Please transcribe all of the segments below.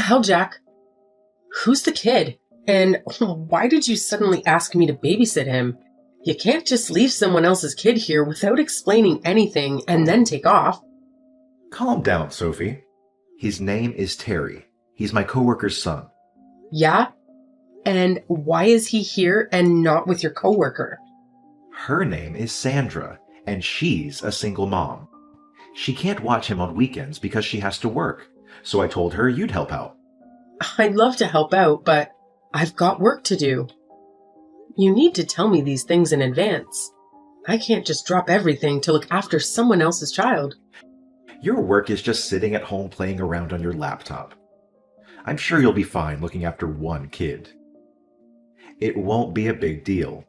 hell, Jack? Who's the kid? And why did you suddenly ask me to babysit him? You can't just leave someone else's kid here without explaining anything and then take off. Calm down, Sophie. His name is Terry. He's my coworker's son. Yeah? And why is he here and not with your coworker? Her name is Sandra, and she's a single mom. She can't watch him on weekends because she has to work, so I told her you'd help out. I'd love to help out, but I've got work to do. You need to tell me these things in advance. I can't just drop everything to look after someone else's child. Your work is just sitting at home playing around on your laptop. I'm sure you'll be fine looking after one kid. It won't be a big deal.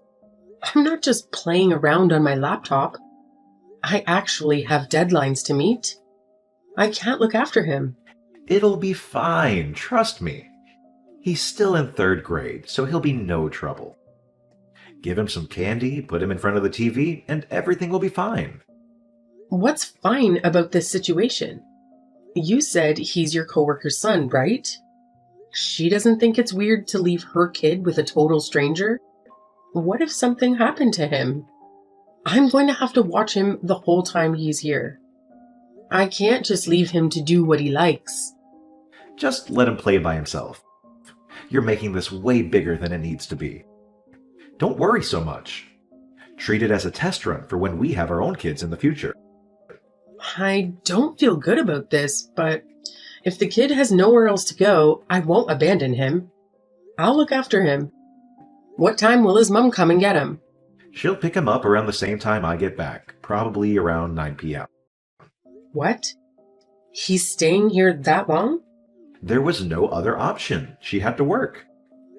I'm not just playing around on my laptop. I actually have deadlines to meet. I can't look after him. It'll be fine, trust me. He's still in 3rd grade, so he'll be no trouble. Give him some candy, put him in front of the TV, and everything will be fine. What's fine about this situation? You said he's your coworker's son, right? She doesn't think it's weird to leave her kid with a total stranger? What if something happened to him? I'm going to have to watch him the whole time he's here. I can't just leave him to do what he likes. Just let him play by himself. You're making this way bigger than it needs to be. Don't worry so much. Treat it as a test run for when we have our own kids in the future. I don't feel good about this, but if the kid has nowhere else to go, I won't abandon him. I'll look after him. What time will his mom come and get him? She'll pick him up around the same time I get back, probably around 9 p.m. What? He's staying here that long? There was no other option. She had to work.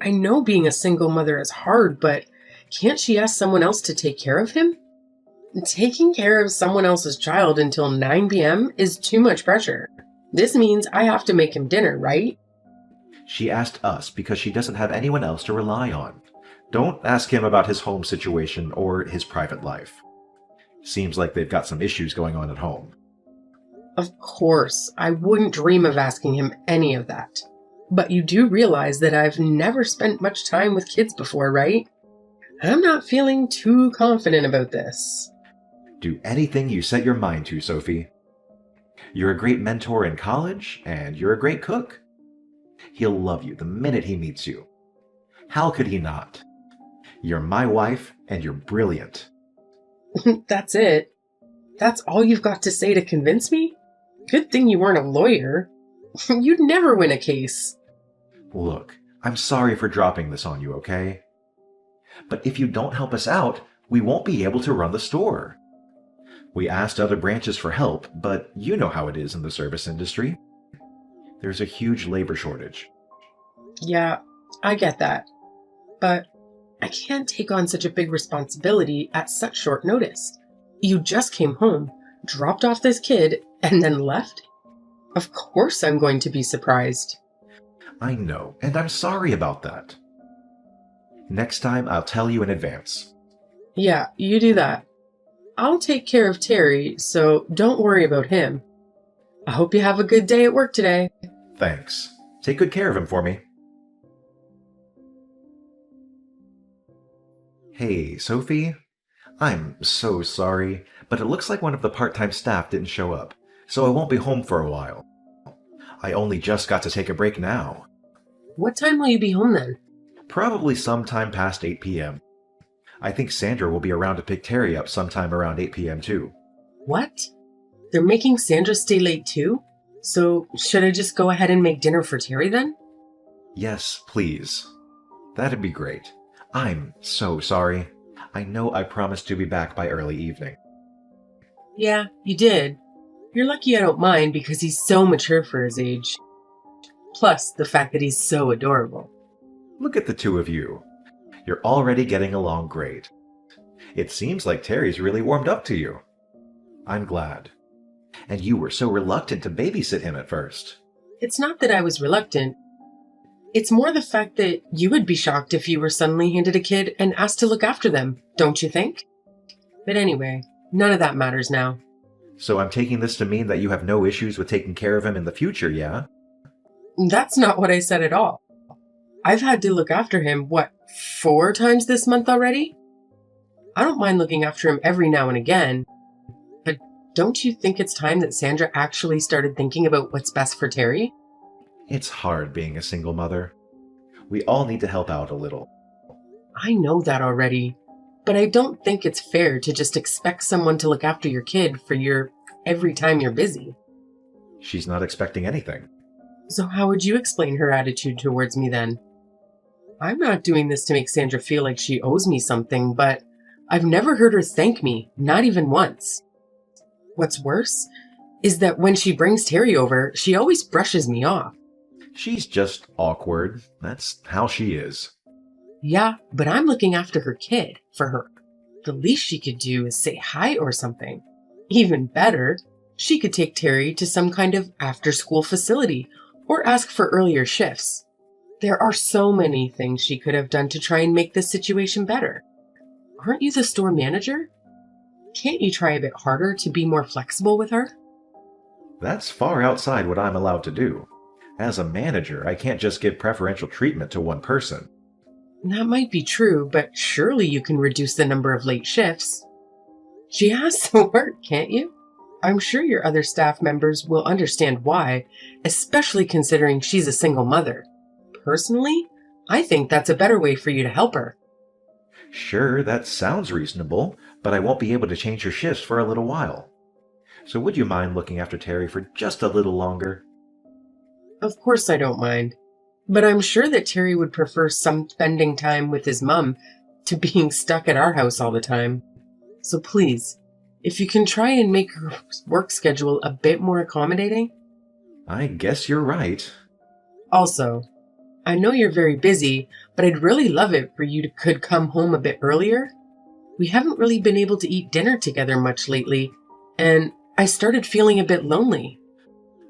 I know being a single mother is hard, but can't she ask someone else to take care of him? Taking care of someone else's child until 9 p.m. is too much pressure. This means I have to make him dinner, right? She asked us because she doesn't have anyone else to rely on. Don't ask him about his home situation or his private life. Seems like they've got some issues going on at home. Of course, I wouldn't dream of asking him any of that. But you do realize that I've never spent much time with kids before, right? I'm not feeling too confident about this. Do anything you set your mind to, Sophie. You're a great mentor in college, and you're a great cook. He'll love you the minute he meets you. How could he not? You're my wife, and you're brilliant. That's it? That's all you've got to say to convince me? Good thing you weren't a lawyer. You'd never win a case. Look, I'm sorry for dropping this on you, okay? But if you don't help us out, we won't be able to run the store. We asked other branches for help, but you know how it is in the service industry. There's a huge labor shortage. Yeah, I get that. But I can't take on such a big responsibility at such short notice. You just came home, dropped off this kid, and then left? Of course I'm going to be surprised. I know, and I'm sorry about that. Next time, I'll tell you in advance. Yeah, you do that. I'll take care of Terry, so don't worry about him. I hope you have a good day at work today. Thanks. Take good care of him for me. Hey, Sophie. I'm so sorry, but it looks like one of the part-time staff didn't show up, so I won't be home for a while. I only just got to take a break now. What time will you be home then? Probably sometime past 8 p.m. I think Sandra will be around to pick Terry up sometime around 8 p.m. too. What? They're making Sandra stay late too? So should I just go ahead and make dinner for Terry then? Yes, please. That'd be great. I'm so sorry. I know I promised to be back by early evening. Yeah, you did. You're lucky I don't mind because he's so mature for his age. Plus, the fact that he's so adorable. Look at the two of you. You're already getting along great. It seems like Terry's really warmed up to you. I'm glad. And you were so reluctant to babysit him at first. It's not that I was reluctant. It's more the fact that you would be shocked if you were suddenly handed a kid and asked to look after them, don't you think? But anyway, none of that matters now. So I'm taking this to mean that you have no issues with taking care of him in the future, yeah? That's not what I said at all. I've had to look after him, 4 times this month already? I don't mind looking after him every now and again, but don't you think it's time that Sandra actually started thinking about what's best for Terry? It's hard being a single mother. We all need to help out a little. I know that already, but I don't think it's fair to just expect someone to look after your kid for every time you're busy. She's not expecting anything. So how would you explain her attitude towards me then? I'm not doing this to make Sandra feel like she owes me something, but I've never heard her thank me, not even once. What's worse is that when she brings Terry over, she always brushes me off. She's just awkward. That's how she is. Yeah, but I'm looking after her kid for her. The least she could do is say hi or something. Even better, she could take Terry to some kind of after-school facility or ask for earlier shifts. There are so many things she could have done to try and make this situation better. Aren't you the store manager? Can't you try a bit harder to be more flexible with her? That's far outside what I'm allowed to do. As a manager, I can't just give preferential treatment to one person. That might be true, but surely you can reduce the number of late shifts. She has to work, can't you? I'm sure your other staff members will understand why, especially considering she's a single mother. Personally, I think that's a better way for you to help her. Sure, that sounds reasonable, but I won't be able to change her shifts for a little while. So would you mind looking after Terry for just a little longer? Of course I don't mind. But I'm sure that Terry would prefer some spending time with his mom to being stuck at our house all the time. So please, if you can try and make her work schedule a bit more accommodating. I guess you're right. Also, I know you're very busy, but I'd really love it for you could come home a bit earlier. We haven't really been able to eat dinner together much lately, and I started feeling a bit lonely.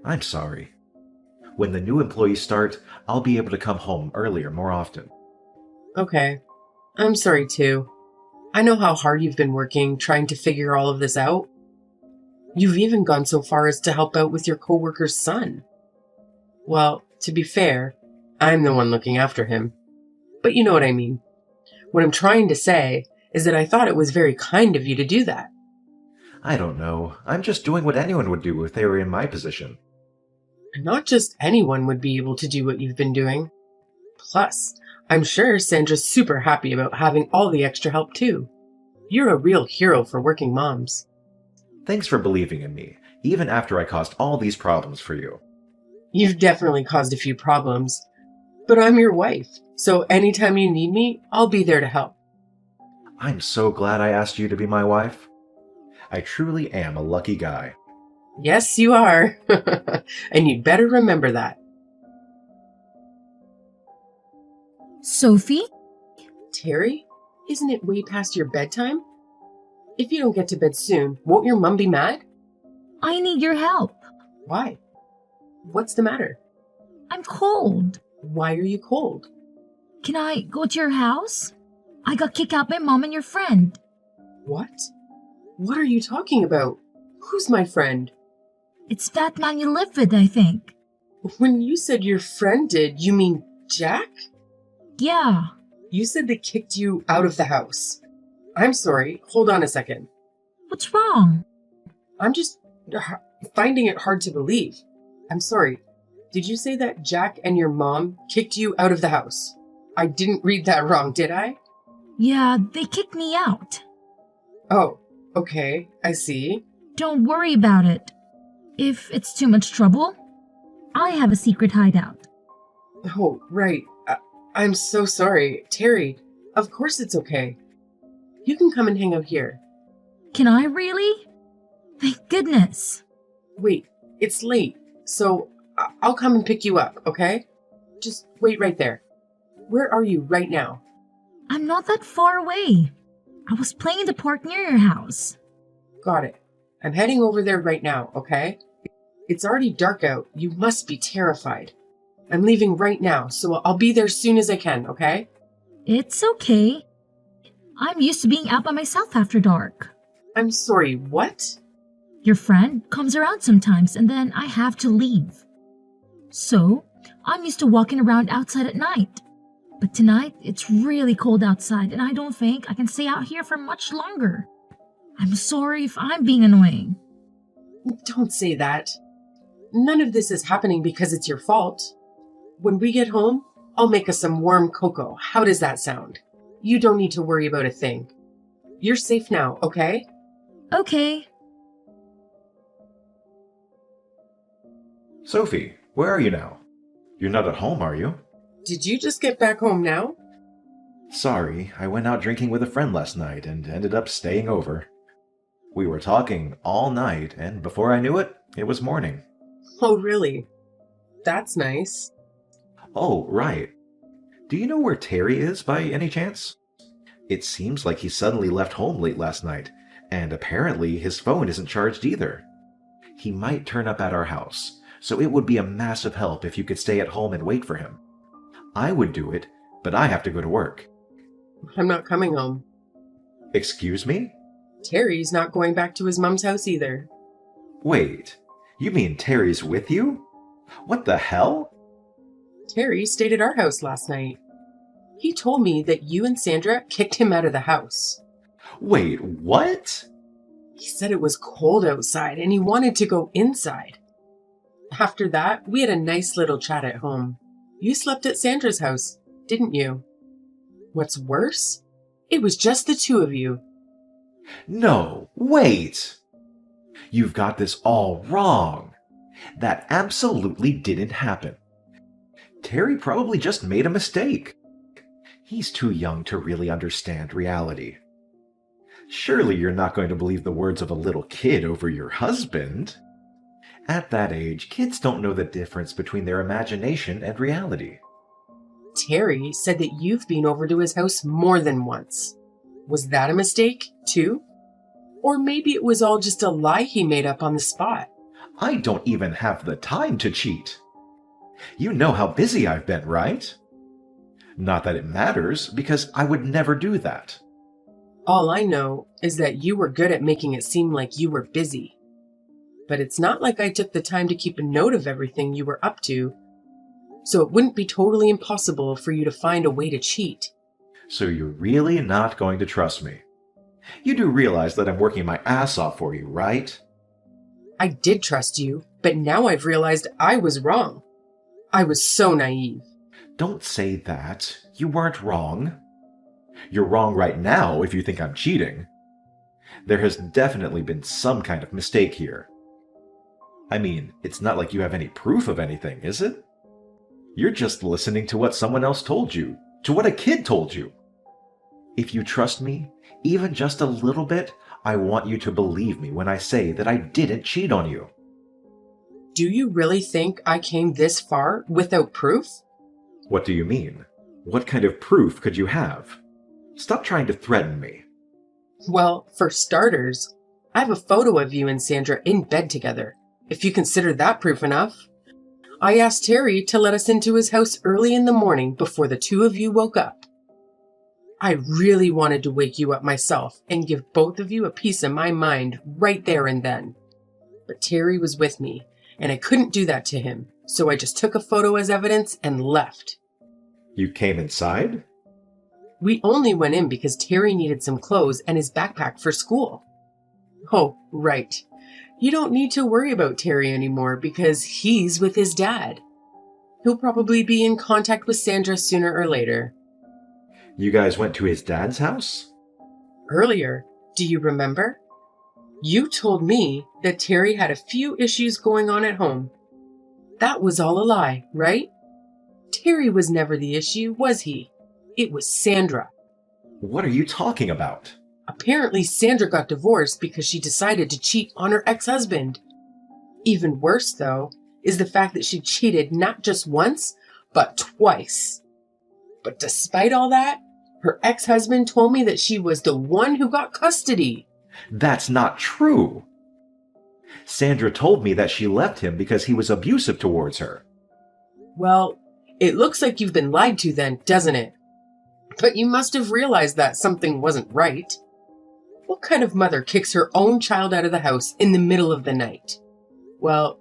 I'm sorry. When the new employees start, I'll be able to come home earlier more often. Okay. I'm sorry too. I know how hard you've been working trying to figure all of this out. You've even gone so far as to help out with your coworker's son. Well, to be fair, I'm the one looking after him. But you know what I mean. What I'm trying to say is that I thought it was very kind of you to do that. I don't know. I'm just doing what anyone would do if they were in my position. Not just anyone would be able to do what you've been doing. Plus, I'm sure Sandra's super happy about having all the extra help too. You're a real hero for working moms. Thanks for believing in me, even after I caused all these problems for you. You've definitely caused a few problems. But I'm your wife, so anytime you need me, I'll be there to help. I'm so glad I asked you to be my wife. I truly am a lucky guy. Yes, you are. And you'd better remember that. Sophie? Terry, isn't it way past your bedtime? If you don't get to bed soon, won't your mum be mad? I need your help. Why? What's the matter? I'm cold. Why are you cold? Can I go to your house? I got kicked out by Mom and your friend. What? What are you talking about? Who's my friend? It's that man you live with, I think. When you said your friend did, you mean Jack? Yeah. You said they kicked you out of the house. I'm sorry. Hold on a second. What's wrong? I'm just finding it hard to believe. I'm sorry. Did you say that Jack and your mom kicked you out of the house? I didn't read that wrong, did I? Yeah, they kicked me out. Oh, okay. I see. Don't worry about it. If it's too much trouble, I have a secret hideout. Oh, right. I'm so sorry. Terry, of course it's okay. You can come and hang out here. Can I really? Thank goodness. Wait, it's late, so I'll come and pick you up, okay? Just wait right there. Where are you right now? I'm not that far away. I was playing in the park near your house. Got it. I'm heading over there right now, okay? It's already dark out. You must be terrified. I'm leaving right now, so I'll be there as soon as I can, okay? It's okay. I'm used to being out by myself after dark. I'm sorry, what? Your friend comes around sometimes and then I have to leave. So, I'm used to walking around outside at night. But tonight, it's really cold outside, and I don't think I can stay out here for much longer. I'm sorry if I'm being annoying. Don't say that. None of this is happening because it's your fault. When we get home, I'll make us some warm cocoa. How does that sound? You don't need to worry about a thing. You're safe now, okay? Okay. Sophie, where are you now? You're not at home, are you? Did you just get back home now? Sorry, I went out drinking with a friend last night and ended up staying over. We were talking all night, and before I knew it, it was morning. Oh, really? That's nice. Oh, right. Do you know where Terry is by any chance? It seems like he suddenly left home late last night, and apparently his phone isn't charged either. He might turn up at our house, so it would be a massive help if you could stay at home and wait for him. I would do it, but I have to go to work. I'm not coming home. Excuse me? Terry's not going back to his mom's house either. Wait, you mean Terry's with you? What the hell? Terry stayed at our house last night. He told me that you and Sandra kicked him out of the house. Wait, what? He said it was cold outside and he wanted to go inside. After that, we had a nice little chat at home. You slept at Sandra's house, didn't you? What's worse? It was just the two of you. No, wait! You've got this all wrong. That absolutely didn't happen. Terry probably just made a mistake. He's too young to really understand reality. Surely you're not going to believe the words of a little kid over your husband. At that age, kids don't know the difference between their imagination and reality. Terry said that you've been over to his house more than once. Was that a mistake, too? Or maybe it was all just a lie he made up on the spot. I don't even have the time to cheat. You know how busy I've been, right? Not that it matters, because I would never do that. All I know is that you were good at making it seem like you were busy. But it's not like I took the time to keep a note of everything you were up to, so it wouldn't be totally impossible for you to find a way to cheat. So you're really not going to trust me? You do realize that I'm working my ass off for you, right? I did trust you, but now I've realized I was wrong. I was so naive. Don't say that. You weren't wrong. You're wrong right now if you think I'm cheating. There has definitely been some kind of mistake here. I mean, it's not like you have any proof of anything, is it? You're just listening to what someone else told you, to what a kid told you. If you trust me, even just a little bit, I want you to believe me when I say that I didn't cheat on you. Do you really think I came this far without proof? What do you mean? What kind of proof could you have? Stop trying to threaten me. Well, for starters, I have a photo of you and Sandra in bed together, if you consider that proof enough. I asked Terry to let us into his house early in the morning before the two of you woke up. I really wanted to wake you up myself and give both of you a piece of my mind right there and then. But Terry was with me, and I couldn't do that to him, so I just took a photo as evidence and left. You came inside? We only went in because Terry needed some clothes and his backpack for school. Oh, right. You don't need to worry about Terry anymore because he's with his dad. He'll probably be in contact with Sandra sooner or later. You guys went to his dad's house? Earlier, do you remember? You told me that Terry had a few issues going on at home. That was all a lie, right? Terry was never the issue, was he? It was Sandra. What are you talking about? Apparently, Sandra got divorced because she decided to cheat on her ex-husband. Even worse, though, is the fact that she cheated not just once, but twice. But despite all that, her ex-husband told me that she was the one who got custody. That's not true. Sandra told me that she left him because he was abusive towards her. Well, it looks like you've been lied to then, doesn't it? But you must have realized that something wasn't right. What kind of mother kicks her own child out of the house in the middle of the night? Well,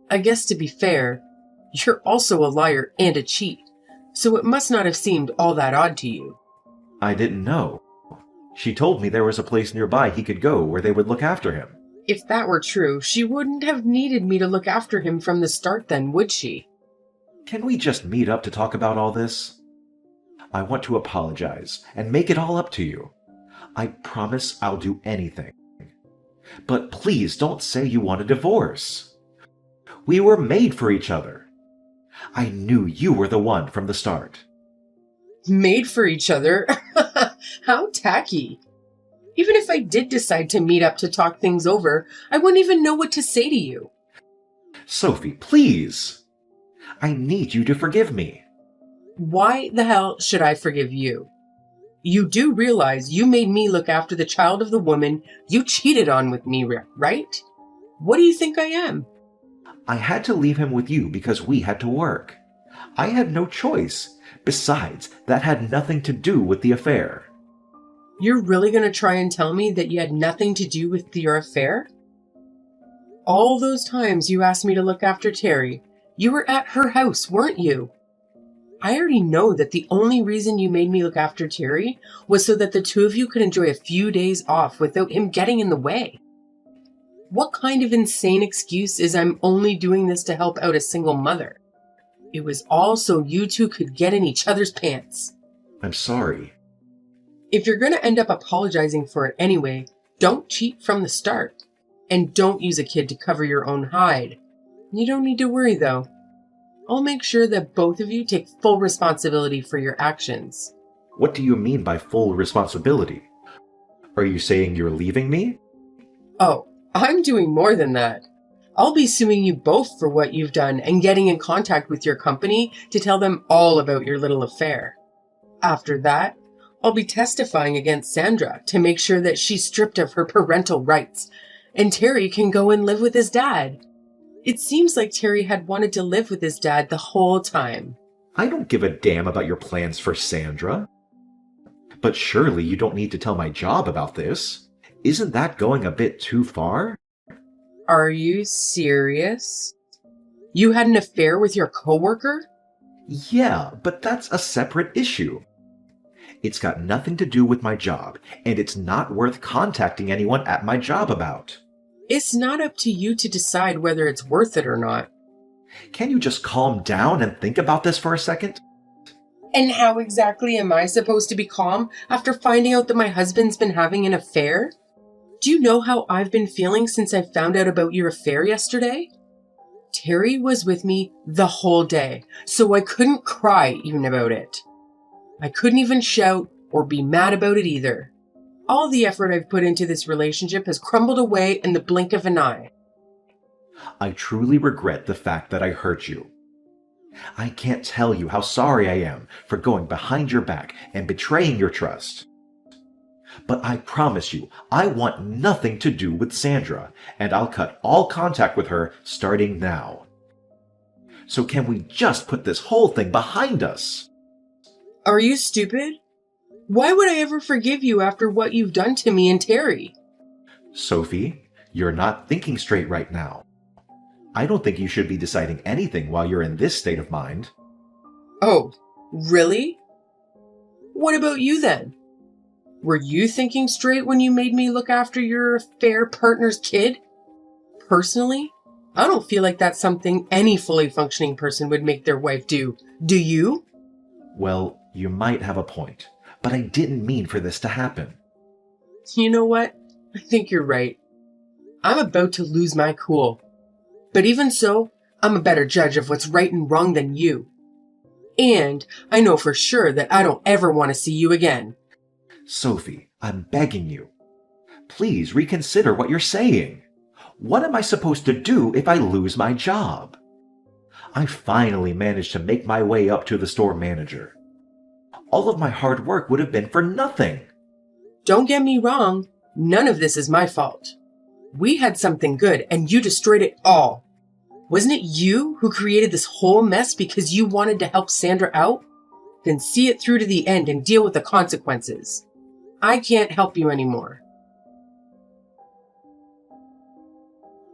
I guess to be fair, You're also a liar and a cheat, so it must not have seemed all that odd to you. I didn't know. She told me there was a place nearby he could go where they would look after him. If that were true, she wouldn't have needed me to look after him from the start then, would she? Can we just meet up to talk about all this? I want to apologize and make it all up to you. I promise I'll do anything. But please don't say you want a divorce. We were made for each other. I knew you were the one from the start. Made for each other? How tacky. Even if I did decide to meet up to talk things over, I wouldn't even know what to say to you. Sophie, please. I need you to forgive me. Why the hell should I forgive you? You do realize you made me look after the child of the woman you cheated on with me, right? What do you think I am? I had to leave him with you because we had to work. I had no choice. Besides, that had nothing to do with the affair. You're really going to try and tell me that you had nothing to do with your affair? All those times you asked me to look after Terry, you were at her house, weren't you? I already know that the only reason you made me look after Terry was so that the two of you could enjoy a few days off without him getting in the way. What kind of insane excuse is I'm only doing this to help out a single mother? It was all so you two could get in each other's pants. I'm sorry. If you're going to end up apologizing for it anyway, don't cheat from the start. And don't use a kid to cover your own hide. You don't need to worry, though. I'll make sure that both of you take full responsibility for your actions. What do you mean by full responsibility? Are you saying you're leaving me? Oh, I'm doing more than that. I'll be suing you both for what you've done and getting in contact with your company to tell them all about your little affair. After that, I'll be testifying against Sandra to make sure that she's stripped of her parental rights and Terry can go and live with his dad. It seems like Terry had wanted to live with his dad the whole time. I don't give a damn about your plans for Sandra. But surely you don't need to tell my job about this. Isn't that going a bit too far? Are you serious? You had an affair with your coworker? Yeah, but that's a separate issue. It's got nothing to do with my job, and it's not worth contacting anyone at my job about. It's not up to you to decide whether it's worth it or not. Can you just calm down and think about this for a second? And how exactly am I supposed to be calm after finding out that my husband's been having an affair? Do you know how I've been feeling since I found out about your affair yesterday? Terry was with me the whole day, so I couldn't cry even about it. I couldn't even shout or be mad about it either. All the effort I've put into this relationship has crumbled away in the blink of an eye. I truly regret the fact that I hurt you. I can't tell you how sorry I am for going behind your back and betraying your trust. But I promise you, I want nothing to do with Sandra, and I'll cut all contact with her starting now. So can we just put this whole thing behind us? Are you stupid? Why would I ever forgive you after what you've done to me and Terry? Sophie, you're not thinking straight right now. I don't think you should be deciding anything while you're in this state of mind. Oh, really? What about you then? Were you thinking straight when you made me look after your affair partner's kid? Personally, I don't feel like that's something any fully functioning person would make their wife do. Do you? Well, you might have a point, but I didn't mean for this to happen. You know what? I think you're right. I'm about to lose my cool. But even so, I'm a better judge of what's right and wrong than you. And I know for sure that I don't ever want to see you again. Sophie, I'm begging you. Please reconsider what you're saying. What am I supposed to do if I lose my job? I finally managed to make my way up to the store manager. All of my hard work would have been for nothing. Don't get me wrong. None of this is my fault. We had something good and you destroyed it all. Wasn't it you who created this whole mess because you wanted to help Sandra out? Then see it through to the end and deal with the consequences. I can't help you anymore.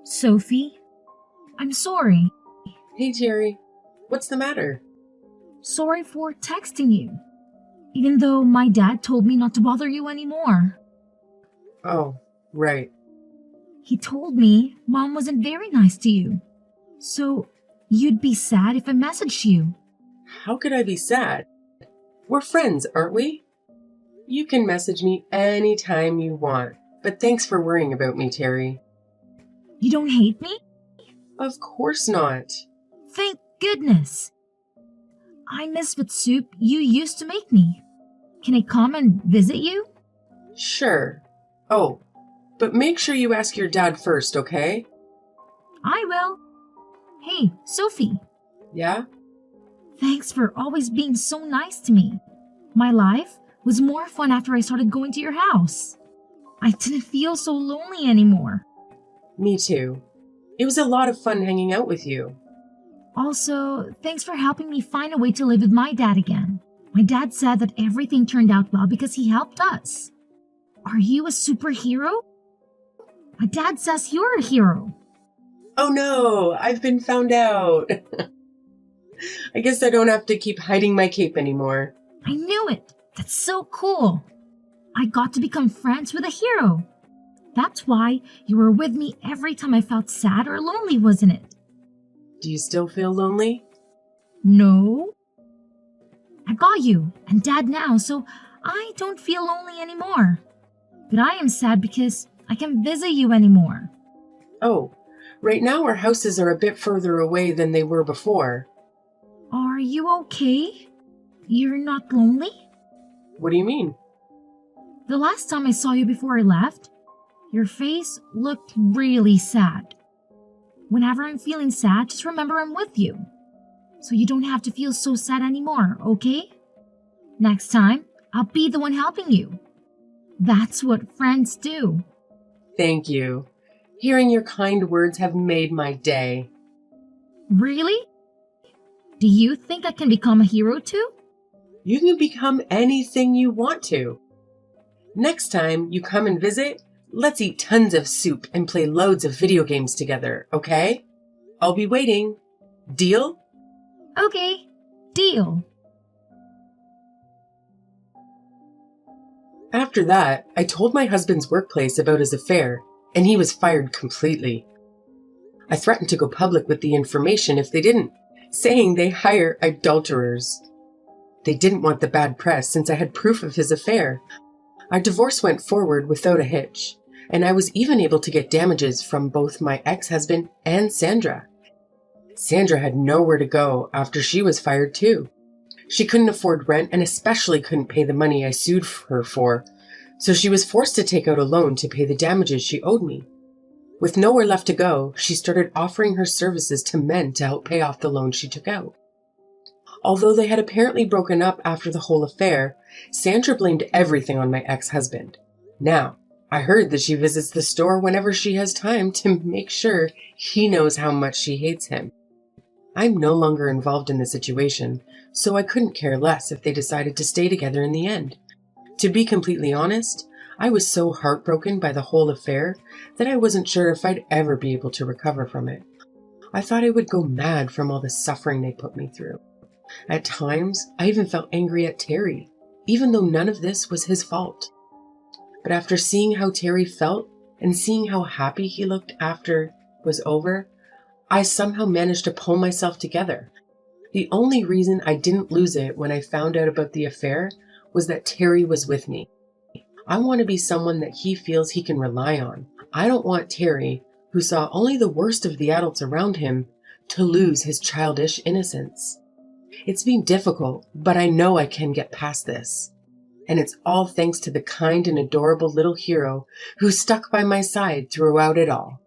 Sophie, I'm sorry. Hey, Terry. What's the matter? Sorry for texting you, even though my dad told me not to bother you anymore. Oh, right. He told me Mom wasn't very nice to you, so you'd be sad if I messaged you. How could I be sad? We're friends, aren't we? You can message me anytime you want, but thanks for worrying about me, Terry. You don't hate me? Of course not. Thank goodness. I miss the soup you used to make me. Can I come and visit you? Sure. Oh, but make sure you ask your dad first, okay? I will. Hey, Sophie. Yeah? Thanks for always being so nice to me. My life was more fun after I started going to your house. I didn't feel so lonely anymore. Me too. It was a lot of fun hanging out with you. Also, thanks for helping me find a way to live with my dad again. My dad said that everything turned out well because he helped us. Are you a superhero? My dad says you're a hero. Oh no, I've been found out. I guess I don't have to keep hiding my cape anymore. I knew it. That's so cool. I got to become friends with a hero. That's why you were with me every time I felt sad or lonely, wasn't it? Do you still feel lonely? No. I got you and Dad now, so I don't feel lonely anymore. But I am sad because I can't visit you anymore. Oh, right now our houses are a bit further away than they were before. Are you okay? You're not lonely? What do you mean? The last time I saw you before I left, your face looked really sad. Whenever I'm feeling sad, just remember I'm with you. So you don't have to feel so sad anymore, okay? Next time, I'll be the one helping you. That's what friends do. Thank you. Hearing your kind words have made my day. Really? Do you think I can become a hero too? You can become anything you want to. Next time you come and visit, let's eat tons of soup and play loads of video games together, okay? I'll be waiting. Deal? Okay, deal. After that, I told my husband's workplace about his affair, and he was fired completely. I threatened to go public with the information if they didn't, saying they hire adulterers. They didn't want the bad press since I had proof of his affair. Our divorce went forward without a hitch, and I was even able to get damages from both my ex-husband and Sandra. Sandra had nowhere to go after she was fired too. She couldn't afford rent and especially couldn't pay the money I sued her for, so she was forced to take out a loan to pay the damages she owed me. With nowhere left to go, she started offering her services to men to help pay off the loan she took out. Although they had apparently broken up after the whole affair, Sandra blamed everything on my ex-husband. Now, I heard that she visits the store whenever she has time to make sure he knows how much she hates him. I'm no longer involved in the situation, so I couldn't care less if they decided to stay together in the end. To be completely honest, I was so heartbroken by the whole affair that I wasn't sure if I'd ever be able to recover from it. I thought I would go mad from all the suffering they put me through. At times, I even felt angry at Terry, even though none of this was his fault. But after seeing how Terry felt and seeing how happy he looked after it was over, I somehow managed to pull myself together. The only reason I didn't lose it when I found out about the affair was that Terry was with me. I want to be someone that he feels he can rely on. I don't want Terry, who saw only the worst of the adults around him, to lose his childish innocence. It's been difficult, but I know I can get past this. And it's all thanks to the kind and adorable little hero who stuck by my side throughout it all.